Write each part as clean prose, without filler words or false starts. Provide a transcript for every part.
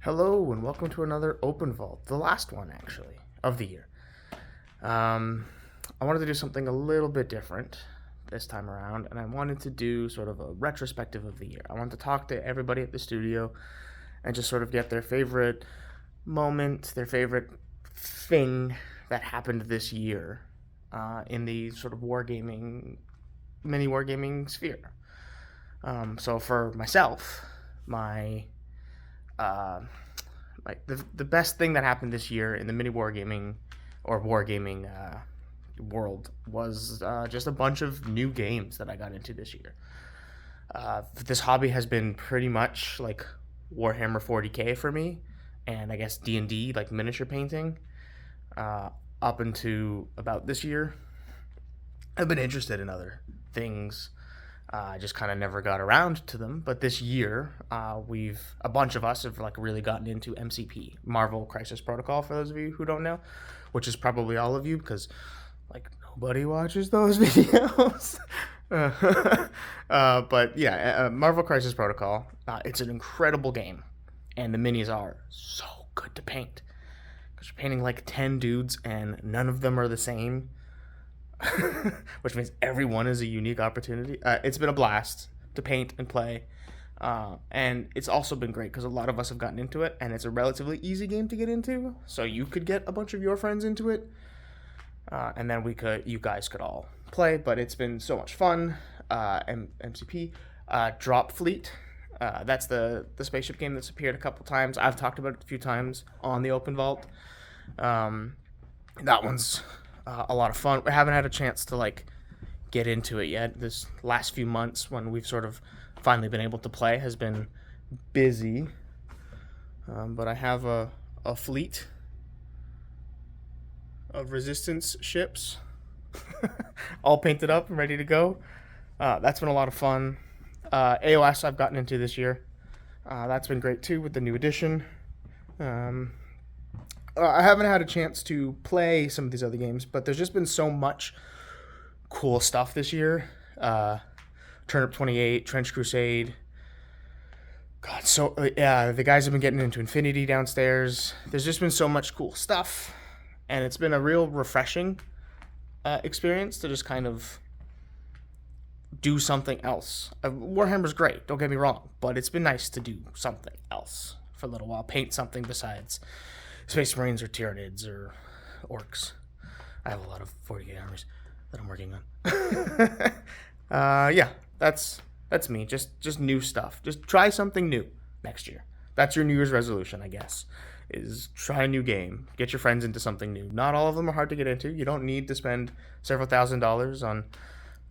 Hello and welcome to another Open Vault, the last one actually of the year. I wanted to do something a little bit different this time around, and I wanted to do sort of a retrospective of the year. I wanted to talk to everybody at the studio and just sort of get their favorite moment, their favorite thing that happened this year in the sort of wargaming, mini wargaming sphere. So for myself, my like the best thing that happened this year in the mini wargaming or wargaming world was just a bunch of new games that I got into this year. This hobby has been pretty much like Warhammer 40k for me, and I guess D&D, like miniature painting, up into about this year. I've been interested in other things. I just kind of never got around to them. But this year, a bunch of us have like really gotten into MCP, Marvel Crisis Protocol, for those of you who don't know, which is probably all of you because like nobody watches those videos. But yeah, Marvel Crisis Protocol, it's an incredible game, and the minis are so good to paint because you're painting like 10 dudes and none of them are the same. Which means everyone is a unique opportunity. It's been a blast to paint and play, and it's also been great because a lot of us have gotten into it, and it's a relatively easy game to get into. So you could get a bunch of your friends into it, and then you guys could all play. But it's been so much fun. MCP, Drop Fleet. That's the spaceship game that's appeared a couple times. I've talked about it a few times on the Open Vault. That one's a lot of fun. We haven't had a chance to like get into it yet. This last few months when we've sort of finally been able to play has been busy. But I have a fleet of resistance ships all painted up and ready to go. That's been a lot of fun. AOS I've gotten into this year. That's been great too with the new edition. I haven't had a chance to play some of these other games, but there's just been so much cool stuff this year. Turnip 28, Trench Crusade. God, the guys have been getting into Infinity downstairs. There's just been so much cool stuff, and it's been a real refreshing experience to just kind of do something else. Warhammer's great, don't get me wrong, but it's been nice to do something else for a little while. Paint something besides Space Marines or Tyranids or Orcs. I have a lot of 40k armies that I'm working on. Yeah, that's me. Just new stuff. Just try something new next year. That's your New Year's resolution, I guess, is try a new game. Get your friends into something new. Not all of them are hard to get into. You don't need to spend several $1,000s on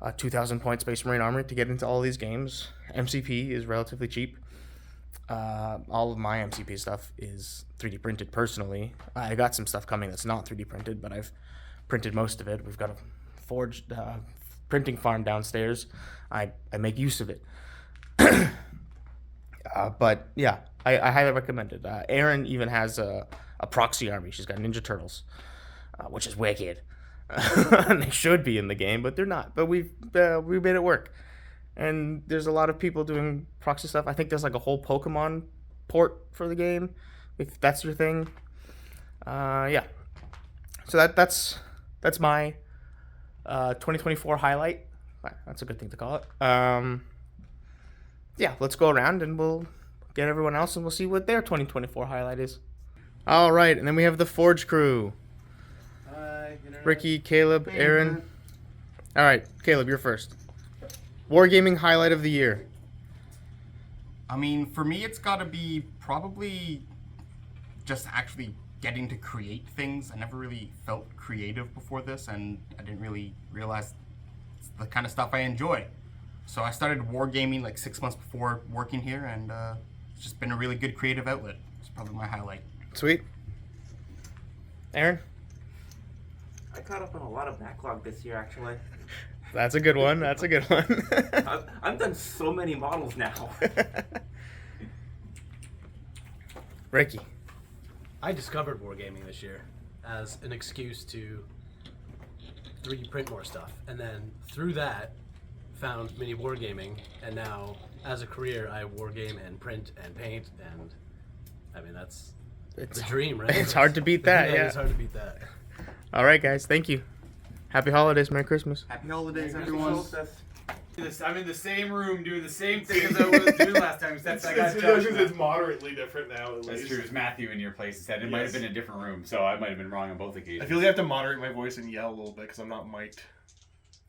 a 2,000 point Space Marine army to get into all these games. MCP is relatively cheap. All of my MCP stuff is 3D printed personally. I got some stuff coming that's not 3D printed, but I've printed most of it. We've got a forged printing farm downstairs. I make use of it. But yeah, I highly recommend it. Erin even has a proxy army. She's got Ninja Turtles, which is wicked. And they should be in the game, but they're not. But we made it work. And there's a lot of people doing proxy stuff. I think there's like a whole Pokemon port for the game, if that's your thing. Yeah. So that's my 2024 highlight. That's a good thing to call it. Yeah, let's go around and we'll get everyone else and we'll see what their 2024 highlight is. All right, and then we have the Forge crew. Ricky, Caleb, Aaron. All right, Caleb, you're first. Wargaming highlight of the year. I mean, for me, it's got to be probably just actually getting to create things. I never really felt creative before this, and I didn't really realize it's the kind of stuff I enjoy. So I started wargaming like 6 months before working here, and it's just been a really good creative outlet. It's probably my highlight. Sweet. Aaron? I caught up on a lot of backlog this year, actually. That's a good one. That's a good one. I've done so many models now. Ricky. I discovered wargaming this year as an excuse to 3D print more stuff. And then through that, found MiniWarGaming. And now, as a career, I wargame and print and paint. And I mean, that's It's the dream, right? It's hard to beat that. Yeah. It's hard to beat that. All right, guys. Thank you. Happy holidays. Merry Christmas. Happy holidays, Merry everyone. Christmas. I'm in the same room doing the same thing as I was doing last time. Except I got Josh. It's moderately different now. At That's least. true. It's Matthew in your place instead. It might have been a different room, so I might have been wrong on both occasions. I feel like I have to moderate my voice and yell a little bit because I'm not mic'd.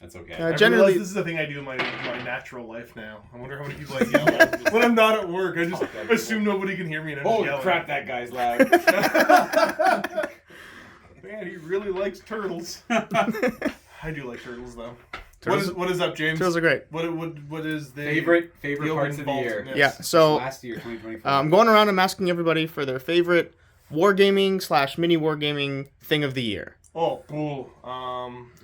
That's okay. I Generally, realize this is the thing I do in my natural life now. I wonder how many people I yell at. When I'm not at work, I just assume nobody can hear me and I'm just Holy yelling. crap, that guy's loud. Man, he really likes turtles. I do like turtles, though. Turtles- What is up, James? turtles are great. What is the favorite the parts of the open year. vault? Yeah. So Last year, 2024. I'm going around. I'm asking everybody for their favorite wargaming / mini wargaming thing of the year. Oh, cool.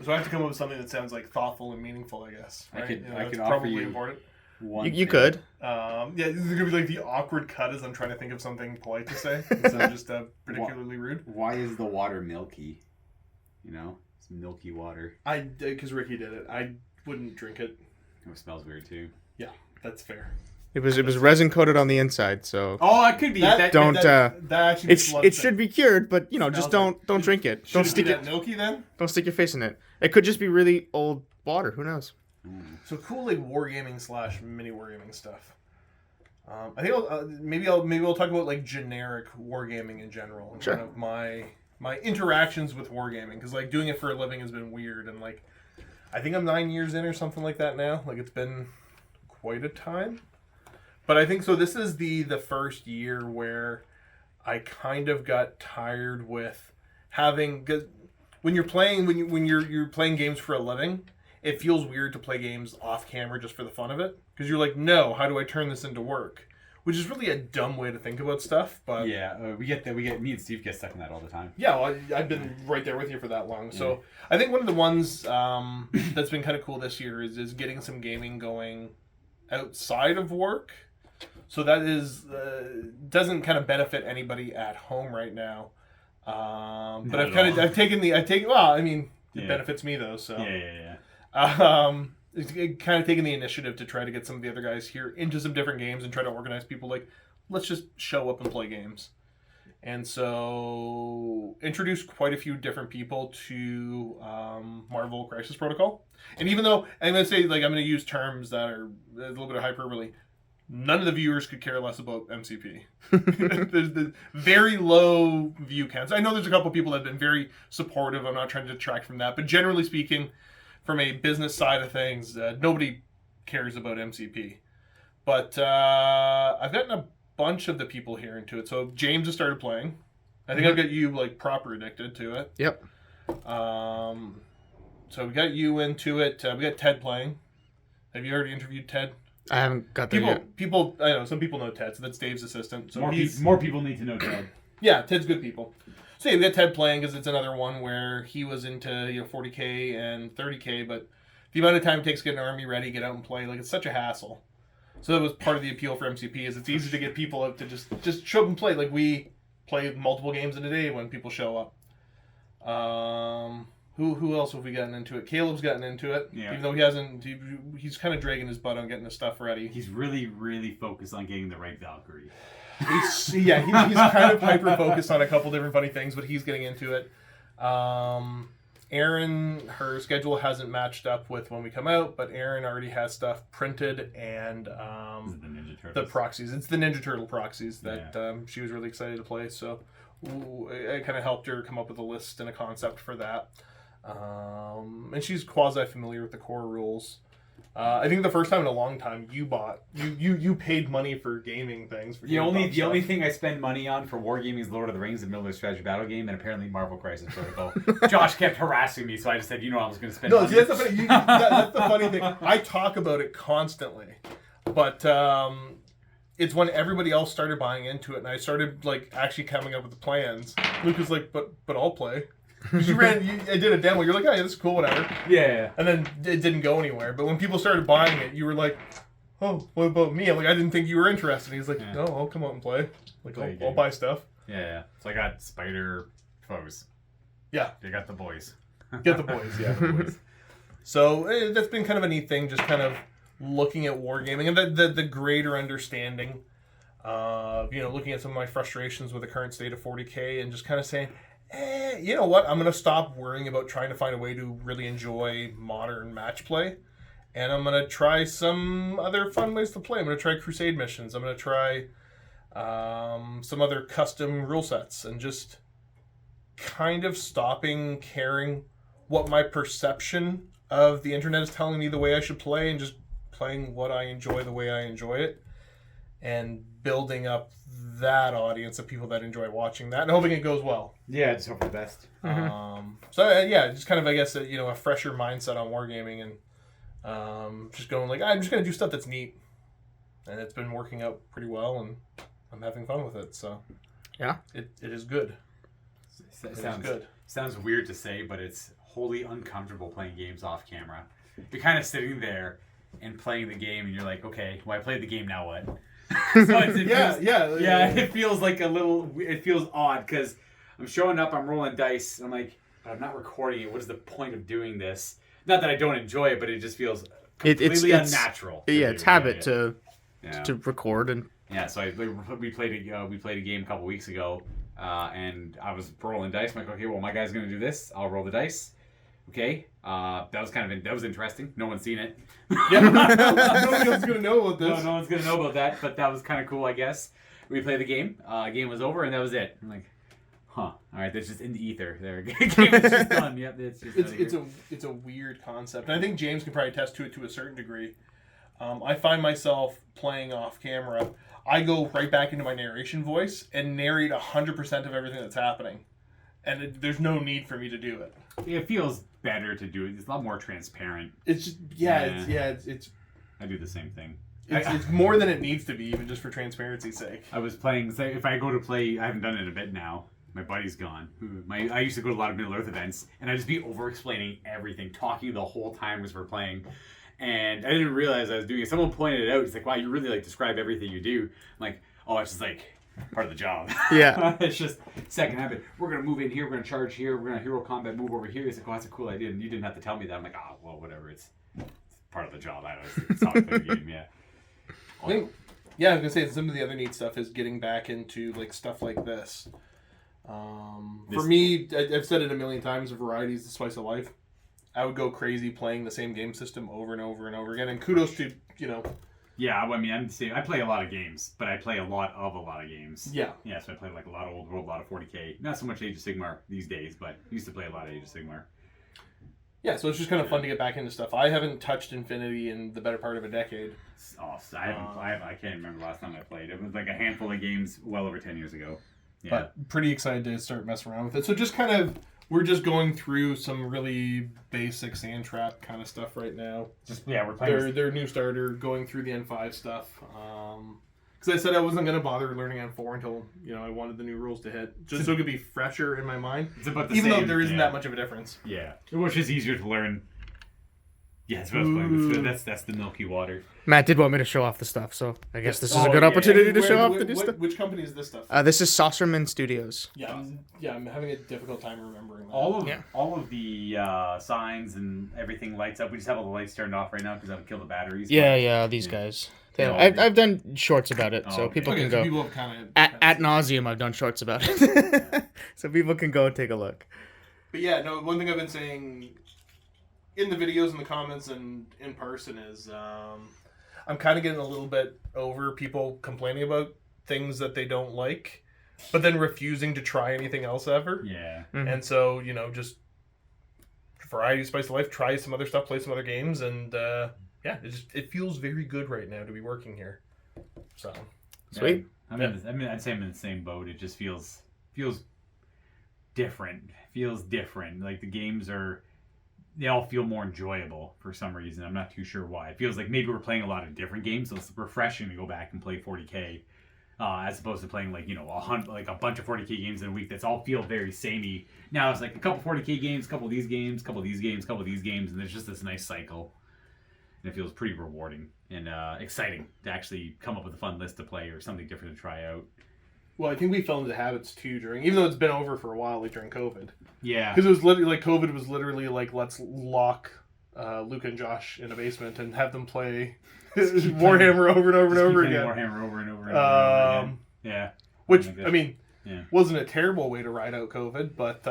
So I have to come up with something that sounds like thoughtful and meaningful, I guess. I Right? could- I that's could offer probably you- important. One You thing. could. Yeah, this is gonna be like the awkward cut as I'm trying to think of something polite to say instead of just particularly rude. Why is the water milky? You know, it's milky water. Because Ricky did it. I wouldn't drink it. It smells weird too. Yeah, that's fair. It was resin coated on the inside, so Oh, it could be. That- don't. That actually makes a lot of It sense. should be cured, but just Smells don't drink it. Should Don't it be stick that it. milky then? Don't stick your face in it. It could just be really old water. Who knows? So cool, like wargaming / mini wargaming stuff. I think maybe we'll talk about like generic wargaming in general. And Sure. Kind of my interactions with wargaming, because like doing it for a living has been weird, and like I think I'm 9 years in or something like that now. Like it's been quite a time. But I think so. This is the first year where I kind of got tired with having, cause when you're playing when you're playing games for a living, it feels weird to play games off camera just for the fun of it, because you're like, no, how do I turn this into work? Which is really a dumb way to think about stuff. But Yeah, we get that. Me and Steve get stuck in that all the time. yeah, well, I've been right there with you for that long. So I think one of the ones that's been kind of cool this year is getting some gaming going outside of work. So that is doesn't kind of benefit anybody at home right now. But Not I've at all. well, I mean, it Yeah. benefits me though. So Yeah. it's kind of taking the initiative to try to get some of the other guys here into some different games and try to organize people like, let's just show up and play games. And so introduced quite a few different people to Marvel Crisis Protocol. And even though I'm going to say, like, I'm going to use terms that are a little bit of hyperbole, none of the viewers could care less about MCP. There's the very low view counts. I know there's a couple people that have been very supportive. I'm not trying to detract from that. But generally speaking, from a business side of things, nobody cares about MCP. But I've gotten a bunch of the people here into it. So James has started playing. I think I've got you like proper addicted to it. Yep. So we got you into it. We got Ted playing. Have you already interviewed Ted? I haven't got there yet. People. I know some people know Ted. So that's Dave's assistant. So More people need to know Ted. yeah, Ted's good people. So yeah, we got Ted playing because it's another one where he was into 40K and 30K, but the amount of time it takes to get an army ready, get out and play, like it's such a hassle. So that was part of the appeal for MCP is it's easy to get people out to just show up and play. Like we play multiple games in a day when people show up. Who else have we gotten into it? Caleb's gotten into it, even though he hasn't. He's kind of dragging his butt on getting his stuff ready. He's really focused on getting the right Valkyrie. He's kind of hyper focused on a couple different funny things, but he's getting into it. Erin, her schedule hasn't matched up with when we come out, but Erin already has stuff printed and Is it the Ninja Turtles? the proxies. It's the Ninja Turtle proxies that she was really excited to play. So I kind of helped her come up with a list and a concept for that. And she's quasi familiar with the core rules. I think the first time in a long time you paid money for gaming things. For The only thing I spend money on for Wargaming is Lord of the Rings, the Military Strategy Battle Game, and apparently Marvel Crisis Protocol. Josh kept harassing me, so I just said, I was going to spend money. See, that's the funny, that's the funny thing. I talk about it constantly, but it's when everybody else started buying into it, and I started like actually coming up with the plans. Luke was like, "But I'll play." I did a demo. You're like, "Oh, yeah, this is cool, whatever." Yeah. And then it didn't go anywhere. But when people started buying it, you were like, "Oh, what about me?" I'm like, I didn't think you were interested. He's like, "No, I'll come out and play. Like, I'll buy stuff." Yeah. So I got Spider Foes. Yeah. I got the boys. Get the boys, yeah. The boys. So that's been kind of a neat thing, just kind of looking at wargaming and the greater understanding. Looking at some of my frustrations with the current state of 40K and just kind of saying, you know what? I'm going to stop worrying about trying to find a way to really enjoy modern match play. And I'm going to try some other fun ways to play. I'm going to try crusade missions. I'm going to try some other custom rule sets and just kind of stopping caring what my perception of the internet is telling me the way I should play and just playing what I enjoy the way I enjoy it and building up that audience of people that enjoy watching that and hoping it goes well. Yeah, just hope for the best. Just kind of, I guess, a fresher mindset on wargaming and just going like, I'm just going to do stuff that's neat. And it's been working out pretty well and I'm having fun with it. So Yeah. it is good. It is good. Sounds weird to say, but it's wholly uncomfortable playing games off camera. You're kind of sitting there and playing the game and you're like, okay, well, I played the game, now what? It feels like it feels odd because I'm showing up, I'm rolling dice, and I'm like, but I'm not recording it. What is the point of doing this? Not that I don't enjoy it, but it just feels completely unnatural. It's habit to record and. Yeah, so we played a game a couple weeks ago, and I was rolling dice. I'm like, okay, well, my guy's gonna do this. I'll roll the dice. Okay, that was interesting. No one's seen it. Yeah, nobody else is gonna know about this. No one's gonna know about that. But that was kind of cool, I guess. We played the game. Game was over, and that was it. I'm like, huh. All right, that's just in the ether. There, game is just done. Yep, it's a weird concept, and I think James can probably attest to it to a certain degree. I find myself playing off camera. I go right back into my narration voice and narrate 100% of everything that's happening, and there's no need for me to do it. It feels better to do it. It's a lot more transparent. It's just it's. I do the same thing. It's more than it needs to be, even just for transparency's sake. I was playing. Say, if I go to play, I haven't done it in a bit now. My buddy's gone. I used to go to a lot of Middle Earth events, and I'd just be over-explaining everything, talking the whole time as we're playing. And I didn't realize I was doing it. Someone pointed it out. He's like, wow, you really describe everything you do. I'm like, oh, it's just part of the job. Yeah. It's just second habit. We're going to move in here. We're going to charge here. We're going to hero combat move over here. He's like, oh, that's a cool idea. And you didn't have to tell me that. I'm like, oh, well, whatever. It's part of the job. I don't know. It's how I play the game, yeah. I was going to say, some of the other neat stuff is getting back into stuff like this. For me, I've said it a million times, variety is the spice of life. I would go crazy playing the same game system over and over and over again. And kudos to, Yeah, I mean, I'm the same. I play a lot of games, but I play a lot of games. Yeah. Yeah, so I play a lot of Old World, a lot of 40K. Not so much Age of Sigmar these days, but I used to play a lot of Age of Sigmar. Yeah, so it's just kind of fun to get back into stuff. I haven't touched Infinity in the better part of a decade. Oh, I can't remember the last time I played. It was like a handful of games well over 10 years ago. Yeah. But pretty excited to start messing around with it. So just kind of... We're just going through some really basic sand trap kind of stuff right now. We're playing their new starter, going through the N5 stuff. Because I said I wasn't going to bother learning N4 until I wanted the new rules to hit, just so it could be fresher in my mind. It's about the even same, though there isn't that much of a difference. Yeah, which is easier to learn. Yeah, that's what I was playing. That's the milky water. Matt did want me to show off the stuff, so I guess this is a good opportunity to show off the new stuff. Which company is this stuff? This is Saucermen Studios. Yeah, I'm having a difficult time remembering that. All of the signs and everything lights up. We just have all the lights turned off right now because I've killed the batteries. These guys. I've done shorts about it, so people can go. People have kind of at nauseum. I've done shorts about it, so people can go and take a look. But yeah, no. One thing I've been saying in the videos, in the comments, and in person is I'm kind of getting a little bit over people complaining about things that they don't like, but then refusing to try anything else ever. Yeah. Mm-hmm. And so, variety, spice of life, try some other stuff, play some other games, and it feels very good right now to be working here. So sweet. I'd say I'm in the same boat. It just feels different. Like the games they all feel more enjoyable for some reason. I'm not too sure why. It feels like maybe we're playing a lot of different games, so it's refreshing to go back and play 40K, as opposed to playing a bunch of 40K games in a week that's all feel very samey. Now it's like a couple 40K games, a couple of these games, a couple of these games, a couple of these games, and there's just this nice cycle. And it feels pretty rewarding and exciting to actually come up with a fun list to play or something different to try out. Well, I think we fell into habits too even though it's been over for a while, during COVID. Yeah. Because it was literally COVID was literally let's lock Luke and Josh in a basement and have them play Warhammer over and over and over again. Warhammer over and over and over again. Yeah. Which, Oh I mean, wasn't a terrible way to ride out COVID, but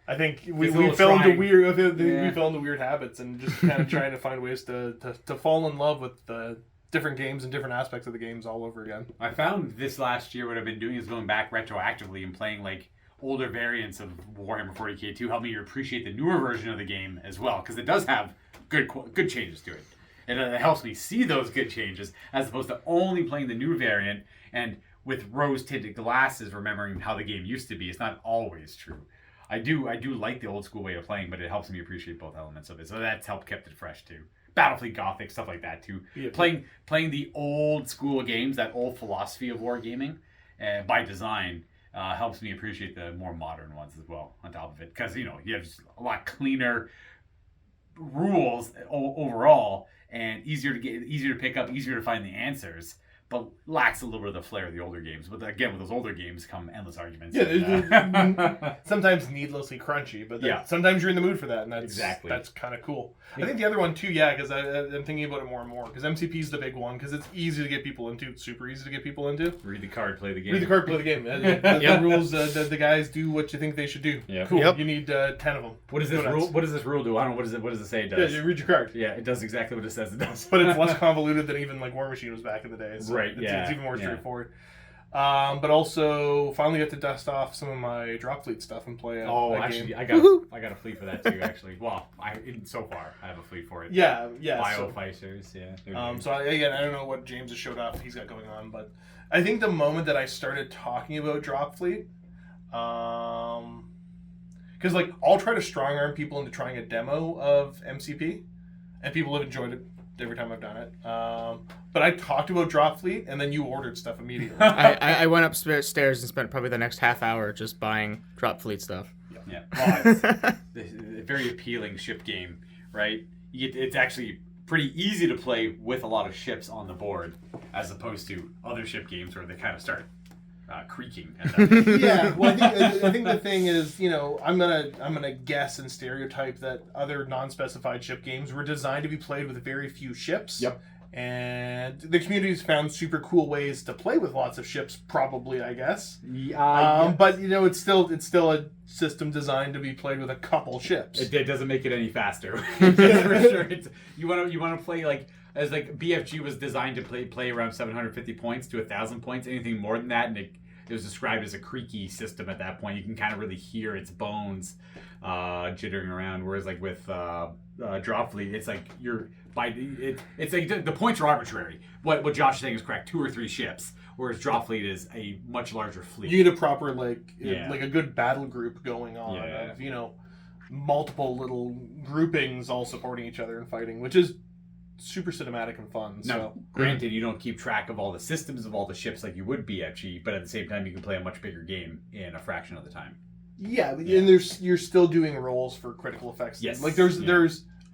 I think we fell into weird habits and just kind of trying to find ways to fall in love with the different games and different aspects of the games all over again. I found this last year what I've been doing is going back retroactively and playing like older variants of Warhammer 40k to help me appreciate the newer version of the game as well, because it does have good changes to it. And it helps me see those good changes as opposed to only playing the new variant and with rose-tinted glasses, remembering how the game used to be. It's not always true. I do like the old school way of playing, but it helps me appreciate both elements of it. So that's helped kept it fresh too. Battlefleet Gothic, stuff like that too. Yeah. Playing the old school games, that old philosophy of wargaming, by design, helps me appreciate the more modern ones as well. On top of it, because you have just a lot cleaner rules overall, and easier to pick up, easier to find the answers, but lacks a little bit of the flair of the older games. But again, with those older games come endless arguments. Yeah, sometimes needlessly crunchy, but sometimes you're in the mood for that, and that's kind of cool. I think the other one too, because I'm thinking about it more and more, because MCP is the big one, because it's easy to get people into. It's super easy to get people into. Read the card, play the game. Read the card, play the game. The rules, the guys do what you think they should do. Yeah. Cool. Yep. You need 10 of them. What does this rule do? I don't know. What does it say it does? Yeah, you read your card. Yeah, it does exactly what it says it does. But it's less convoluted than even like War Machine was back in the day. So right. It's even more straightforward. But also finally got to dust off some of my drop fleet stuff and play a game. I got a fleet for that too. Actually, well, so far I have a fleet for it. Yeah. Biofighters, So I don't know what James has showed off. He's got going on, but I think the moment that I started talking about drop fleet, because like I'll try to strong arm people into trying a demo of MCP, and people have enjoyed it every time I've done it. But I talked about drop fleet, and then you ordered stuff immediately. I went upstairs and spent probably the next half hour just buying drop fleet stuff. Yeah. Well, it's a very appealing ship game, right? It's actually pretty easy to play with a lot of ships on the board, as opposed to other ship games where they kind of start creaking. Yeah, well, I think the thing is, I'm gonna guess and stereotype that other non-specified ship games were designed to be played with very few ships. Yep. And the community's found super cool ways to play with lots of ships, probably, I guess. But it's still a system designed to be played with a couple ships. It doesn't make it any faster. For sure. You want to play like. As like BFG was designed to play around 750 points to 1,000 points. Anything more than that, and it was described as a creaky system at that point. You can kind of really hear its bones jittering around. Whereas like with drop fleet, it's like it's like the points are arbitrary. What Josh is saying is correct. 2 or 3 ships. Whereas drop fleet is a much larger fleet. You need a proper like a good battle group going on. Yeah. Of, multiple little groupings all supporting each other and fighting, which is super cinematic and fun. Now, granted, you don't keep track of all the systems of all the ships like you would BFG, but at the same time, you can play a much bigger game in a fraction of the time. Yeah. And you're still doing rolls for critical effects. Yes. Like there's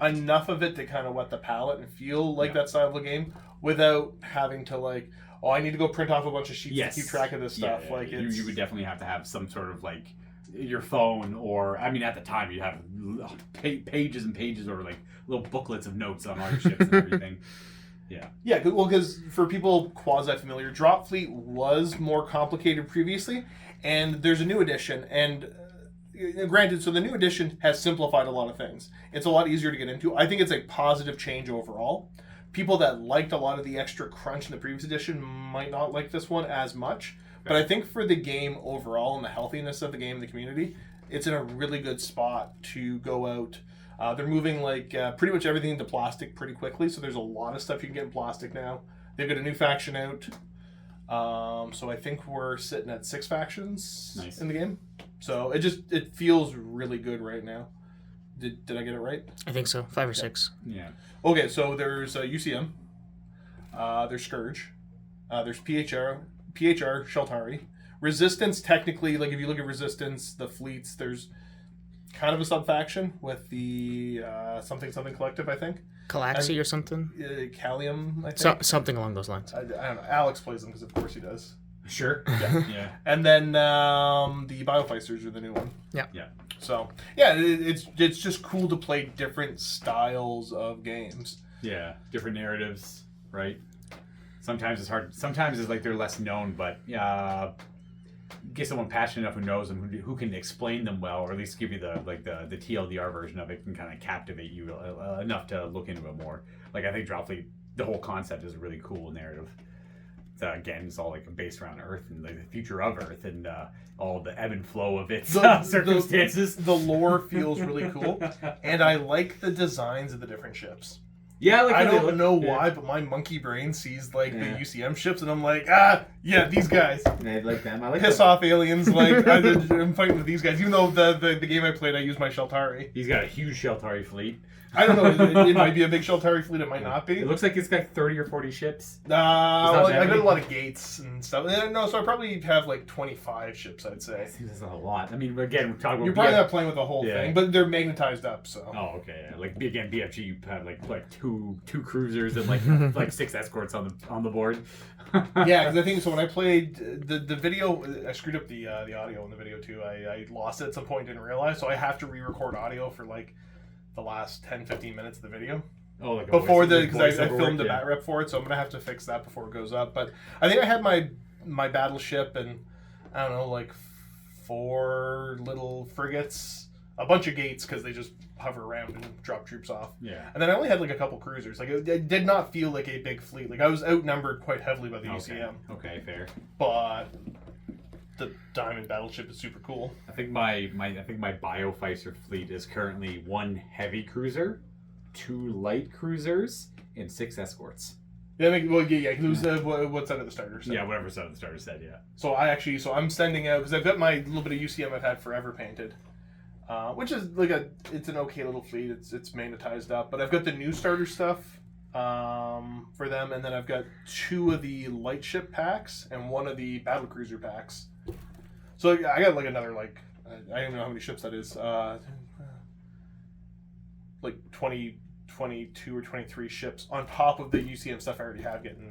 enough of it to kind of wet the palate and feel like that style of a game without having to like, I need to go print off a bunch of sheets to keep track of this stuff. Yeah. Like you would definitely have to have some sort of like your phone, or at the time you have pages and pages or like little booklets of notes on all your ships and everything. Yeah, well, because for people quasi-familiar, drop fleet was more complicated previously, and there's a new edition, and granted, so the new edition has simplified a lot of things. It's a lot easier to get into. I think it's a positive change overall. People that liked a lot of the extra crunch in the previous edition might not like this one as much. But I think for the game overall and the healthiness of the game and the community, it's in a really good spot to go out. They're moving pretty much everything into plastic pretty quickly, so there's a lot of stuff you can get in plastic now. They've got a new faction out, so I think we're sitting at 6 factions in the game. So it feels really good right now. Did I get it right? I think so, 5 or 6. Yeah. Okay, so there's UCM, there's Scourge, there's PHR, Sheltari. Resistance, technically, like if you look at Resistance, the fleets, there's kind of a sub-faction with the something collective, I think. Calaxy or something? Callium, I think. Something along those lines. I don't know. Alex plays them because of course he does. Sure. Yeah. And then the Biofighters are the new one. Yeah. Yeah. So yeah, it's just cool to play different styles of games. Yeah, different narratives, right? Sometimes it's hard. Sometimes it's like they're less known, but get someone passionate enough who knows them, who can explain them well, or at least give you the TLDR version of it, can kind of captivate you enough to look into it more. Like I think Dropfleet, the whole concept is a really cool narrative. Again, it's all like based around Earth and like the future of Earth and all the ebb and flow of its circumstances. The lore feels really cool, and I like the designs of the different ships. Yeah, like I don't know why, but my monkey brain sees like the UCM ships, and I'm like, yeah, these guys. I like them. I like Piss them. off aliens! Like I'm fighting with these guys. Even though the game I played, I used my Sheltari. He's got a huge Sheltari fleet. I don't know. It might be a big Sheltari fleet. It might not be. It looks like it's got 30 or 40 ships. Well, that I got many? a lot of gates and stuff. No, so I probably have like 25 ships, I'd say. Seems that's a lot. I mean, again, we're talking about. You're probably not playing with the whole Yeah. thing, but they're magnetized up, so. Oh, okay. Yeah. Like again, BFG, you had like two cruisers and like 6 escorts on the board. Yeah, because I think so. When I played the video, I screwed up the audio in the video too. I lost it at some point, didn't realize, so I have to re-record audio for like the last 10-15 minutes of the video. Oh, like Before because I filmed the bat rep for it, so I'm gonna have to fix that before it goes up. But I think I had my battleship and I don't know, like 4 little frigates, a bunch of gates because they just hover around and drop troops off. Yeah. And then I only had like a couple cruisers. Like it did not feel like a big fleet. Like I was outnumbered quite heavily by the UCM. Okay, fair. But the Diamond battleship is super cool. I think my Bioficer fleet is currently 1 heavy cruiser, 2 light cruisers, and 6 escorts. Yeah, what's out of the starter set? Yeah, whatever side of the starter set. Yeah. So I'm sending out because I've got my little bit of UCM I've had forever painted, which is like it's an okay little fleet. It's magnetized up, but I've got the new starter stuff for them, and then I've got 2 of the light ship packs and 1 of the battle cruiser packs. So I got like another I don't even know how many ships that is. Like 20, 22 or 23 ships on top of the UCM stuff I already have getting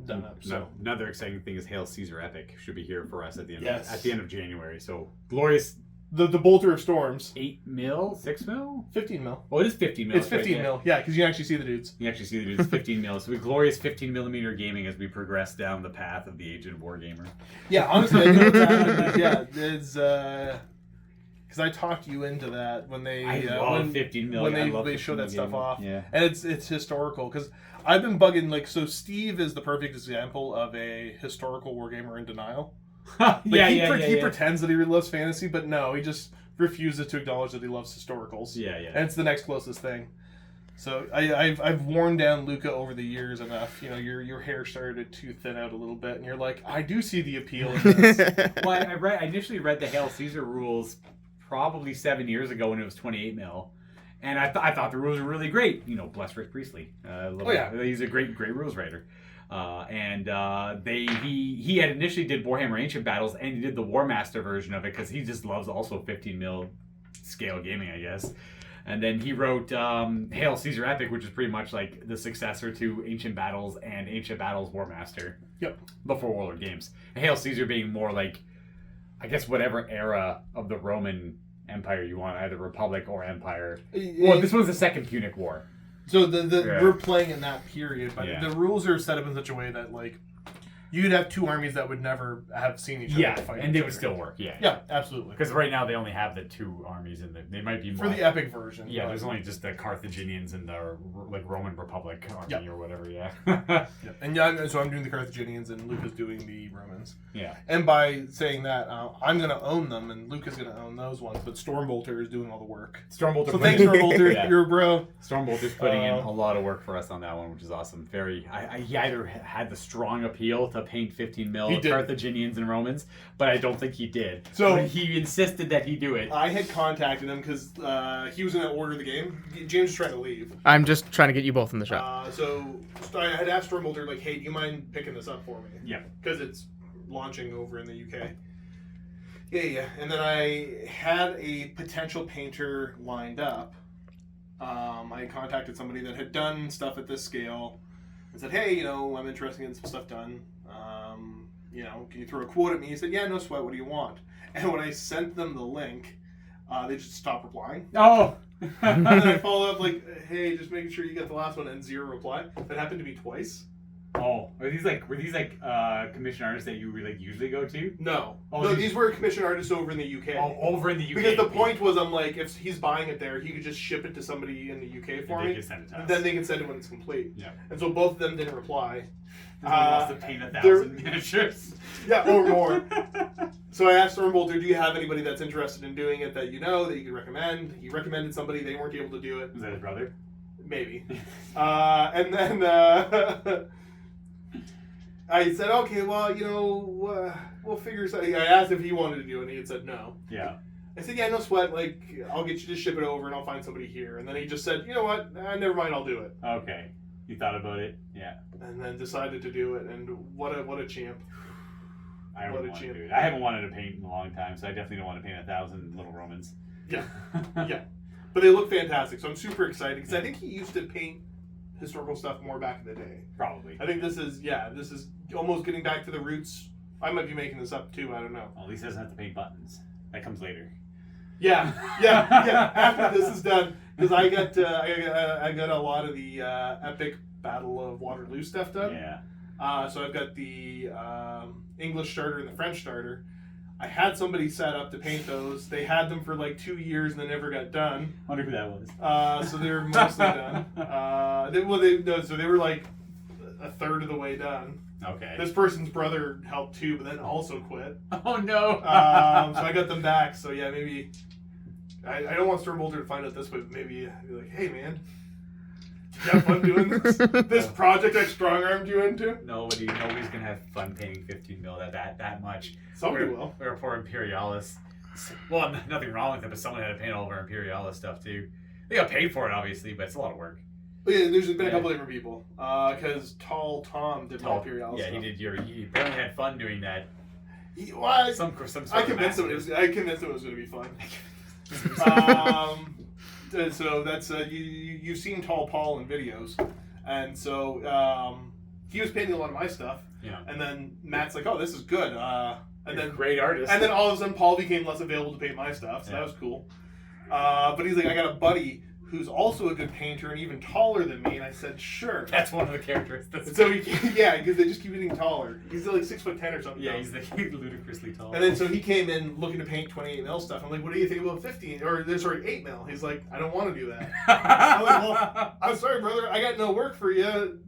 done up. So Another exciting thing is Hail Caesar Epic should be here for us at the end of January. So glorious. The Bolter of Storms. 8 mil, 6 mil, 15 mil. Oh, it is 15 mil. It's 15 mil. Yeah, because you actually see the dudes. You actually see the dudes. 15 mil. So we glorious 15 millimeter gaming as we progress down the path of the aged wargamer. Yeah, honestly, I think it's because I talked you into that when they I love 15 mil. when I love they 15 show that mil stuff gaming. off. Yeah. And it's historical because I've been bugging so Steve is the perfect example of a historical wargamer in denial. He pretends that he really loves fantasy, but no, he just refuses to acknowledge that he loves historicals. Yeah. And it's the next closest thing. So I've worn down Luca over the years enough. You know, your hair started to thin out a little bit, and you're like, I do see the appeal in this. Well, I initially read the Hail Caesar rules probably 7 years ago when it was 28 mil. And I thought the rules were really great. You know, bless Rick Priestley. He's a great rules writer. He had initially did Warhammer Ancient Battles, and he did the War Master version of it because he just loves also 15 mil scale gaming, I guess. And then he wrote Hail Caesar Epic, which is pretty much like the successor to Ancient Battles and Ancient Battles War Master. Yep. Before Warlord Games. And Hail Caesar being more like, I guess, whatever era of the Roman Empire you want, either Republic or Empire. Well, this was the Second Punic War. So we're playing in that period, but Yeah. the rules are set up in such a way that you'd have 2 armies that would never have seen each other fight. And they would still work. Yeah, absolutely. Because right now they only have the 2 armies, and they might be more For the epic version. Yeah, there's only just the Carthaginians and the Roman Republic army or whatever. Yeah. And so I'm doing the Carthaginians, and Luca's doing the Romans. Yeah. And by saying that, I'm going to own them, and Luca's going to own those ones, but Stormbolter is doing all the work. Stormbolter. So thanks, Stormbolter. You're a bro. Stormbolter's putting in a lot of work for us on that one, which is awesome. He either had the strong appeal to paint 15 mil Carthaginians and Romans, but I don't think he did. So he insisted that he do it. I had contacted him because he was going to order the game. James was trying to leave. I'm just trying to get you both in the shop. So I had asked Stormbolter, hey, do you mind picking this up for me? Yeah. Because it's launching over in the UK. Yeah. And then I had a potential painter lined up. I contacted somebody that had done stuff at this scale and said, hey, I'm interested in getting some stuff done. Can you throw a quote at me? He said, yeah, no sweat. What do you want? And when I sent them the link, they just stop replying. Oh. And then I follow up like, hey, just making sure you get the last one, and 0 reply. That happened to me twice. Oh, were these commission artists that you like usually go to? No. Oh, No, these were commission artists over in the UK. Oh, over in the UK. Because the point was, I'm like, if he's buying it there, he could just ship it to somebody in the UK for And they me. can send it to us. Then they can send it when it's complete. Yeah. And so both of them didn't reply. Someone wants to paint 1,000 miniatures. Yeah, or more. So I asked Stormbolter, do you have anybody that's interested in doing it that you know, that you could recommend? He recommended somebody. They weren't able to do it. Was that his brother? Maybe. And then I said, okay, well, you know, we'll figure something. I asked if he wanted to do it, and he had said no. Yeah. I said, yeah, no sweat. Like, I'll get you to ship it over, and I'll find somebody here. And then he just said, you know what? Never mind, I'll do it. Okay. You thought about it? Yeah. And then decided to do it, and what a champ. I don't What a want to champ. do it. I haven't wanted to paint in a long time, so I definitely don't want to paint 1,000 little Romans. Yeah. Yeah. But they look fantastic, so I'm super excited, because I think he used to paint historical stuff more back in the day. Probably. I think this is almost getting back to the roots. I might be making this up too, I don't know. Well, at least he doesn't have to paint buttons. That comes later. Yeah. After this is done, because I got a lot of the epic Battle of Waterloo stuff done. Yeah. So I've got the English starter and the French starter. I had somebody set up to paint those. They had them for like 2 years and they never got done. Wonder who that was. So they were mostly done. So they were like a third of the way done. Okay. This person's brother helped too, but then also quit. Oh no. So I got them back. So yeah, maybe I don't want Stormbolter to find out this way. But maybe be like, hey man, did you have fun doing this? This project I strong armed you into? Nobody's gonna have fun painting 15 mil that much. Somebody will. We're poor Imperialis. Well, nothing wrong with it, but someone had to paint all of our Imperialis stuff too. They got paid for it, obviously, but it's a lot of work. But yeah, there's been a couple different people. Because Tall Tom did my Imperialis Yeah, stuff. he did. He apparently had fun doing that. Some I convinced him it was going to be fun. So that's you've seen Tall Paul in videos, and so he was painting a lot of my stuff. Yeah. And then Matt's like, "Oh, this is good." And then great artist. And then all of a sudden, Paul became less available to paint my stuff, so that was cool. But he's like, "I got a buddy who's also a good painter and even taller than me," and I said, "Sure." That's one of the characteristics. So because they just keep getting taller. He's like 6'10" or something. Yeah, he's ludicrously tall. And then so he came in looking to paint 28 mil stuff. I'm like, "What do you think about 8 mil?" He's like, "I don't want to do that." I'm like, "Well, I'm sorry, brother. I got no work for you,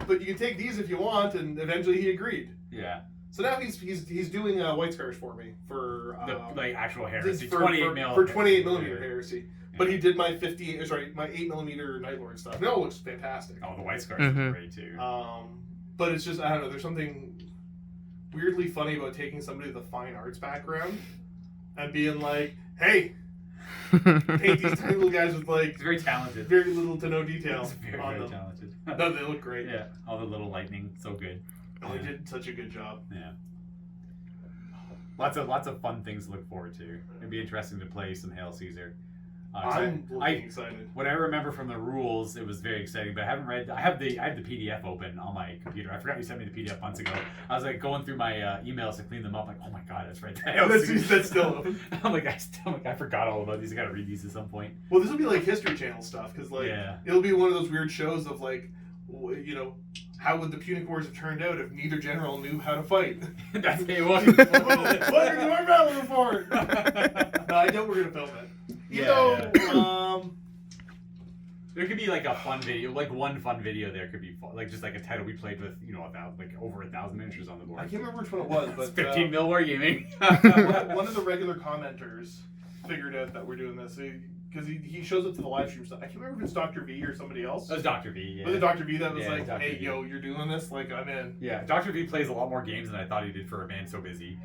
but you can take these if you want." And eventually he agreed. Yeah. So now he's doing white scars for me for like actual heresy. for 28 mil. for 28 millimeter heresy. But he did my 8 millimeter Nightlord stuff. No, it looks fantastic. Oh, the white scars are great too. But it's just, I don't know, there's something weirdly funny about taking somebody with a fine arts background and being like, hey, paint these tiny little guys with like He's very talented. very little to no detail He's very, on very them. talented. No, they look great. Yeah, all the little lightning, so good. Oh, he did such a good job. Yeah. Lots of fun things to look forward to. It'd be interesting to play some Hail Caesar. I'm excited. What I remember from the rules, it was very exciting, but I haven't read. I have the PDF open on my computer. I forgot you sent me the PDF months ago. I was like going through my emails to clean them up. Like, oh my god, that's right. That's still open. I'm like, I forgot all about these. I got to read these at some point. Well, this will be like History Channel stuff because it'll be one of those weird shows of like, you know, how would the Punic Wars have turned out if neither general knew how to fight? That's it. What are you doing battle report? No, I know we're gonna film it. There could be like a fun video, like one fun video. There could be fun, like just like a title we played with, over 1,000 miniatures on the board. I can't remember which one it was, but 15 mil Wargaming. one of the regular commenters figured out that we're doing this because he shows up to the live stream stuff. I can't remember if it's Dr. V or somebody else. It was Dr. V. Yeah. Was it Dr. V that was Yeah, Dr. "Hey, V. yo, you're doing this? Like, I'm in." Yeah, Dr. V plays a lot more games than I thought he did for a man so busy.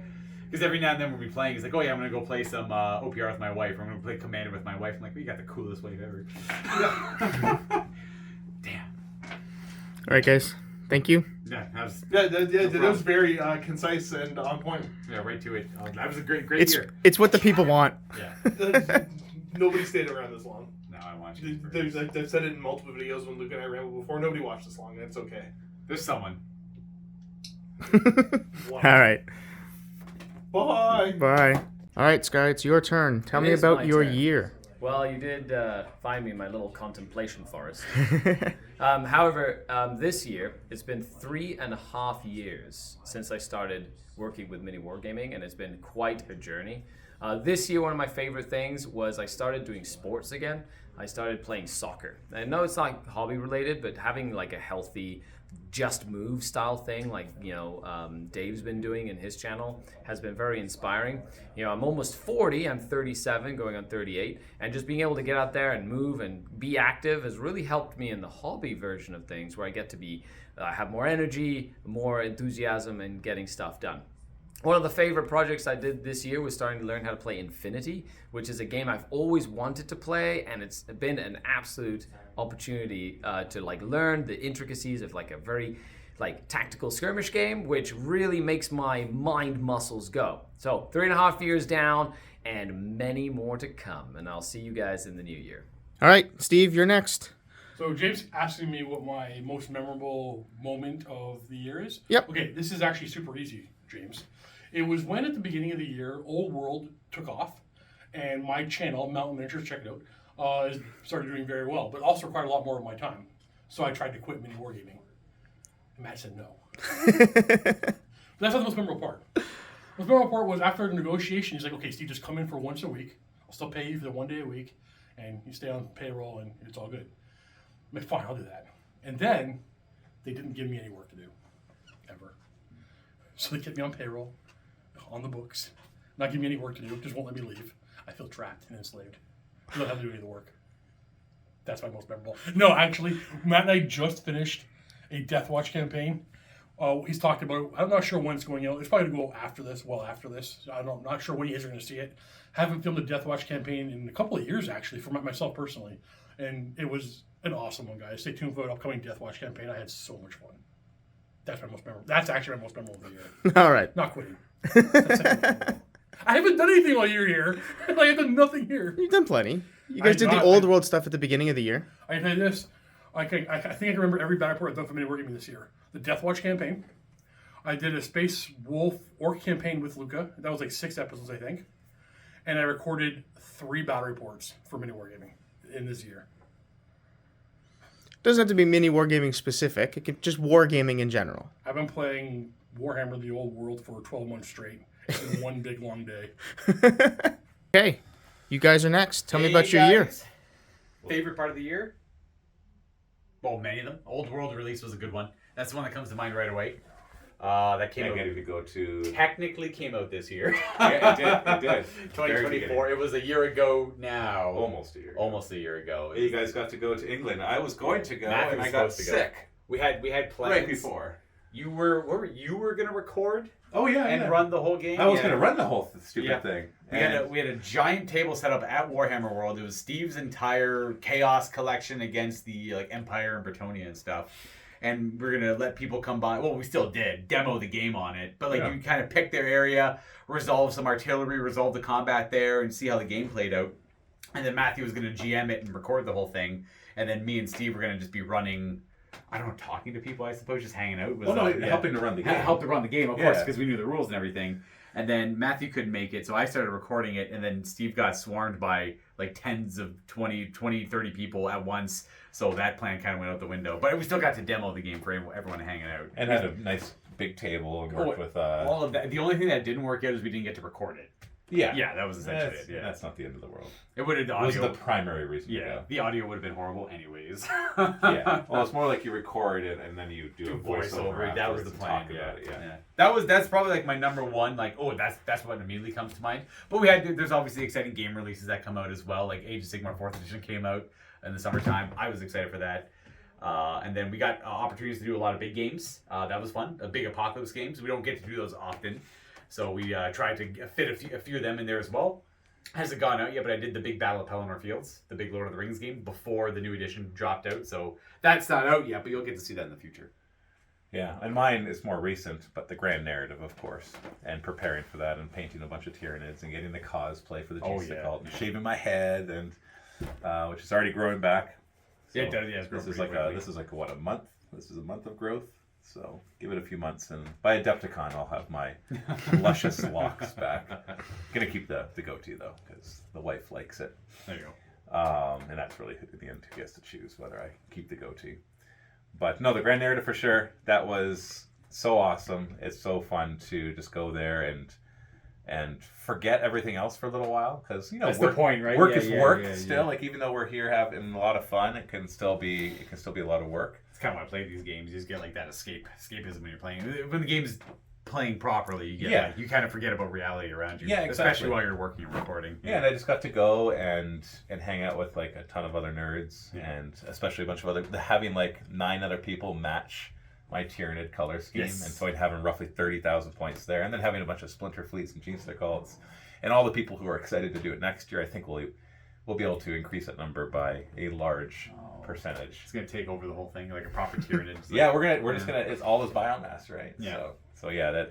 Because every now and then when we're playing, he's like, "Oh yeah, I'm gonna go play some OPR with my wife. Or I'm gonna play Commander with my wife." I'm like, "We got the coolest wife ever." Damn. All right, guys. Thank you. Yeah, that was very concise and on point. Yeah, right to it. That was a great year. It's what the people want. Yeah. Nobody stayed around this long. No, I want you. I've said it in multiple videos when Luke and I rambled before. Nobody watched this long, and it's okay. There's someone. All right. Bye. Bye. All right, Skye, it's your turn. Tell me is about my your turn. year. Well, you did find me in my little contemplation forest. However, this year, it's been 3.5 years since I started working with MiniWarGaming, and it's been quite a journey. This year, one of my favorite things was I started doing sports again. I started playing soccer. I know it's not hobby related, but having like a healthy just move style thing like Dave's been doing in his channel has been very inspiring. I'm almost 40, I'm 37 going on 38, and just being able to get out there and move and be active has really helped me in the hobby version of things, where I get to be have more energy, more enthusiasm, and getting stuff done. One of the favorite projects I did this year was starting to learn how to play Infinity, which is a game I've always wanted to play, and it's been an absolute opportunity to learn the intricacies of a very tactical skirmish game, which really makes my mind muscles go. So 3.5 years down, and many more to come, and I'll see you guys in the new year. All right, Steve, you're next. So James asking me what my most memorable moment of the year is. Yep. Okay, this is actually super easy, James. It was when at the beginning of the year, Old World took off, and my channel, Mountain Miniatures, check it out, started doing very well, but also required a lot more of my time. So I tried to quit MiniWarGaming, and Matt said no. But that's not the most memorable part. The most memorable part was after the negotiation, he's like, okay, Steve, just come in for once a week. I'll still pay you for the 1 day a week, and you stay on payroll, and it's all good. I'm like, fine, I'll do that. And then they didn't give me any work to do, ever. So they kept me on payroll, on the books, not giving me any work to do, just won't let me leave. I feel trapped and enslaved. I don't have to do any of the work. That's my most memorable. No, actually, Matt and I just finished a Death Watch campaign. He's talked about it. I'm not sure when it's going out. It's probably going to go after this, well after this. I'm not sure when you guys are going to see it. Haven't filmed a Death Watch campaign in a couple of years, actually, for myself personally. And it was an awesome one, guys. Stay tuned for an upcoming Death Watch campaign. I had so much fun. That's my most memorable. That's actually my most memorable of the year. All right. Not quitting. I haven't done anything all year here. I've done nothing here. You've done plenty. You guys did the old world stuff at the beginning of the year. I can tell you this. I think I can remember every battle report I've done for MiniWarGaming this year. The Death Watch campaign. I did a Space Wolf Orc campaign with Luca. That was 6 episodes, I think. And I recorded 3 battle reports for MiniWarGaming in this year. Doesn't have to be MiniWarGaming specific. It could just wargaming in general. I've been playing Warhammer the Old World for 12 months straight. It's been one big long day. Okay, you guys are next. Tell me about your year. Favorite part of the year? Well, many of them. Old World release was a good one. That's the one that comes to mind right away. That came out. If you go to Technically came out this year. Yeah, it did. 2024. It was a year ago now. Almost a year. Almost a year ago. You guys got to go to England. I was going to go, Matthew and was I got supposed to go. sick We had plans right before. You were gonna record Oh yeah, and run the whole game. I was going to run the whole stupid thing. We had a giant table set up at Warhammer World. It was Steve's entire Chaos collection against the Empire and Bretonia and stuff. And we're gonna let people come by. Well, we still did demo the game on it, but you kind of pick their area, resolve some artillery, resolve the combat there, and see how the game played out. And then Matthew was gonna GM it and record the whole thing, and then me and Steve were gonna just be running. I don't know, talking to people, I suppose, just hanging out. Helping to run the game. Helped to run the game, of course, because we knew the rules and everything. And then Matthew couldn't make it, so I started recording it, and then Steve got swarmed by tens of 20, 30 people at once, so that plan kind of went out the window. But we still got to demo the game for everyone hanging out. And had a nice big table and worked with... all of that. The only thing that didn't work out is we didn't get to record it. Yeah, that was essentially it. Yeah, that's not the end of the world. It would have. It was the primary reason. Yeah, the audio would have been horrible anyways. Yeah, well, it's more like you record it and then you do a voiceover. That was the plan. Yeah. That's probably my number one. That's what immediately comes to mind. But there's obviously exciting game releases that come out as well. Age of Sigmar 4th Edition came out in the summertime. I was excited for that. And then we got opportunities to do a lot of big games. That was fun. Big apocalypse games. We don't get to do those often. So we tried to fit a few of them in there as well. Hasn't gone out yet, but I did the big Battle of Pelennor Fields, the big Lord of the Rings game, before the new edition dropped out. So that's not out yet, but you'll get to see that in the future. Yeah, and mine is more recent, but the grand narrative, of course, and preparing for that and painting a bunch of Tyranids and getting the cosplay for the Jesus cult and shaving my head and which is already growing back. So it does. Yeah, it's this is a month. This is a month of growth. So give it a few months, and by Adepticon, I'll have my luscious locks back. Gonna keep the goatee though, because the wife likes it. There you go. And that's really at the end who gets to choose whether I keep the goatee. But no, the grand narrative for sure. That was so awesome. It's so fun to just go there and forget everything else for a little while, because that's the point, right? Work is work still. Like, even though we're here having a lot of fun, it can still be a lot of work. It's kind of why I play these games. You just get like that escapism when you're playing. When the game's playing properly, you get like, you kind of forget about reality around you. Yeah, exactly. Especially while you're working and recording. Yeah, and I just got to go and hang out with like a ton of other nerds, and especially a bunch of having like 9 other people match my Tyranid color scheme, and so I'd having roughly 30,000 points there, and then having a bunch of Splinter Fleets and Gene cults, and all the people who are excited to do it next year. I think we'll be able to increase that number by a large percentage. It's gonna take over the whole thing like a proper Tyranid. Yeah, we're just gonna, it's all this biomass, right? Yeah. So yeah,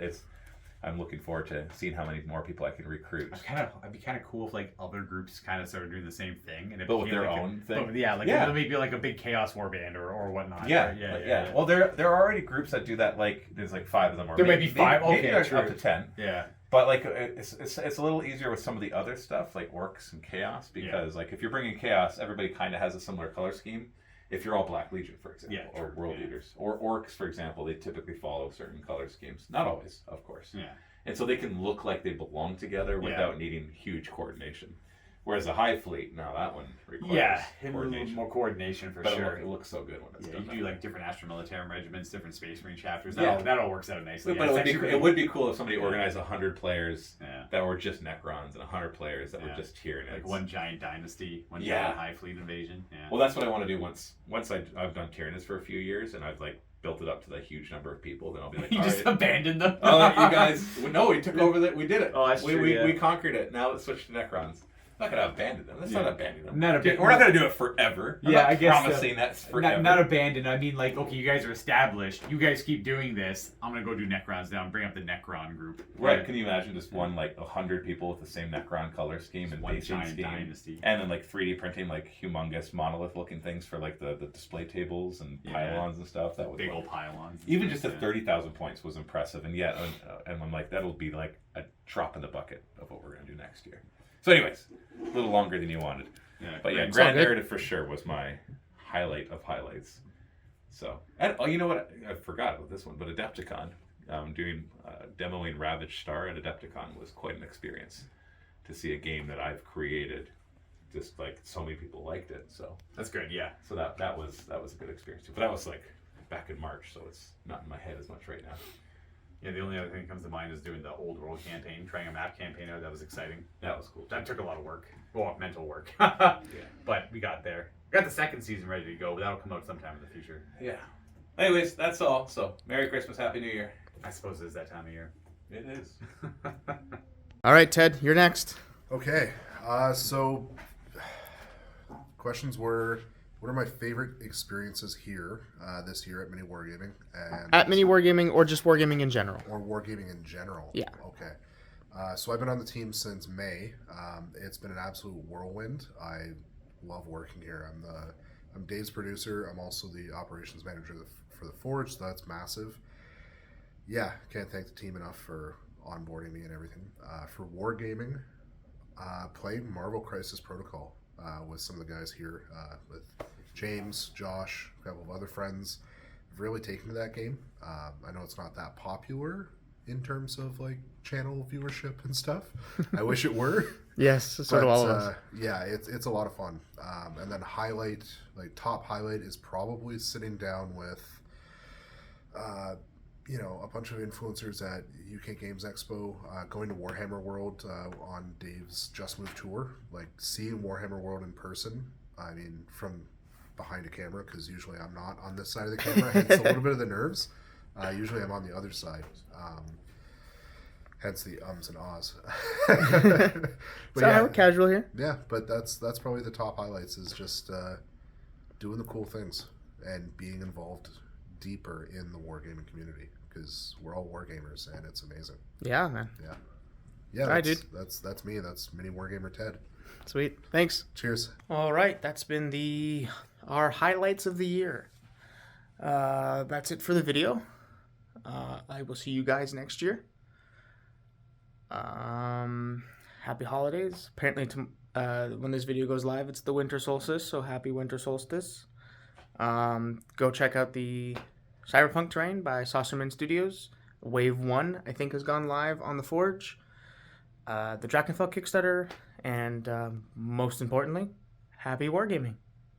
I'm looking forward to seeing how many more people I can recruit. I'd be kind of cool if like other groups kind of started doing the same thing, and but with their own thing. Maybe like a big chaos warband or whatnot. Yeah, right? Yeah. Well, there are already groups that do that. Like, there's like 5 of them. Or there may be 5. Maybe Okay, up to 10. Yeah. But like it's a little easier with some of the other stuff like orcs and chaos, because like if you're bringing chaos, everybody kind of has a similar color scheme. If you're all Black Legion, for example, or World Eaters, or orcs, for example, they typically follow certain color schemes. Not always, of course. Yeah. And so they can look like they belong together without needing huge coordination. Whereas a Hive Fleet, now that one requires coordination. More coordination for but sure. It looks so good when it's done. You do like different Astro-Militarum regiments, different Space Marine chapters. That all works out nicely. But it would be cool if somebody organized 100 players that were just Necrons and 100 players that were just Tyranids. Like one giant dynasty, one giant Hive Fleet invasion. Yeah. Well, that's what I want to do once I've done Tyranids for a few years, and I've like built it up to the huge number of people, then I'll be like, you just abandoned them. Oh, you guys, no, we took over we did it. Oh, that's true, we conquered it. Now let's switch to Necrons. I'm not going to abandon them. That's not abandoning them. We're not going to do it forever. I guess promising that's forever. Not abandon. I mean, like, okay, you guys are established. You guys keep doing this. I'm going to go do Necrons now and bring up the Necron group. Right. Can you imagine just one, like, 100 people with the same Necron color scheme and one giant dynasty. And then, like, 3D printing, like, humongous monolith-looking things for, like, the display tables and pylons and stuff. That was big old pylons. Even just at 30,000 points was impressive. And yet, and I'm like, that'll be, like, a drop in the bucket of what we're going to do next year. So anyways, a little longer than you wanted. But yeah, Grand Narrative for sure was my highlight of highlights. So, and you know what? I forgot about this one, but Adepticon, demoing Ravaged Star at Adepticon was quite an experience to see a game that I've created. Just like so many people liked it. So that's good, yeah. So that was a good experience too. But that was like back in March, so it's not in my head as much right now. Yeah, the only other thing that comes to mind is doing the old world campaign, trying a map campaign out. That was exciting. That was cool. That took a lot of work. Well, mental work. But we got there. We got the second season ready to go, but that'll come out sometime in the future. Yeah. Anyways, that's all. So, Merry Christmas, Happy New Year. I suppose it is that time of year. It is. All right, Ted, you're next. Okay. So, questions were... What are my favorite experiences here this year at MiniWarGaming? At MiniWarGaming or just Wargaming in general? Or Wargaming in general. Yeah. Okay. So I've been on the team since May. It's been an absolute whirlwind. I love working here. I'm Dave's producer. I'm also the operations manager for the Forge, so that's massive. Yeah, can't thank the team enough for onboarding me and everything. For Wargaming, played Marvel Crisis Protocol. With some of the guys here, with James, Josh, a couple of other friends. I've really taken to that game. I know it's not that popular in terms of like channel viewership and stuff. I wish it were. Yes, so do all of us. Yeah, it's a lot of fun. And then top highlight is probably sitting down with a bunch of influencers at UK Games Expo, going to Warhammer World on Dave's Just Move tour, like seeing Warhammer World in person. I mean, from behind a camera, because usually I'm not on this side of the camera, hence a little bit of the nerves. Usually I'm on the other side, hence the ums and ahs. So casual here. Yeah, but that's probably the top highlights, is just doing the cool things and being involved deeper in the wargaming community, because we're all wargamers and it's amazing. Yeah, man. Yeah. All right, dude. That's me. That's MiniWarGamer Ted. Sweet. Thanks. Cheers. All right, that's been our highlights of the year. That's it for the video. I will see you guys next year. happy holidays. Apparently, when this video goes live, it's the winter solstice, so happy winter solstice. Go check out the Cyberpunk terrain by Saucermen Studios. Wave 1, I think, has gone live on the Forge. The Drakenfell Kickstarter, and most importantly, happy wargaming.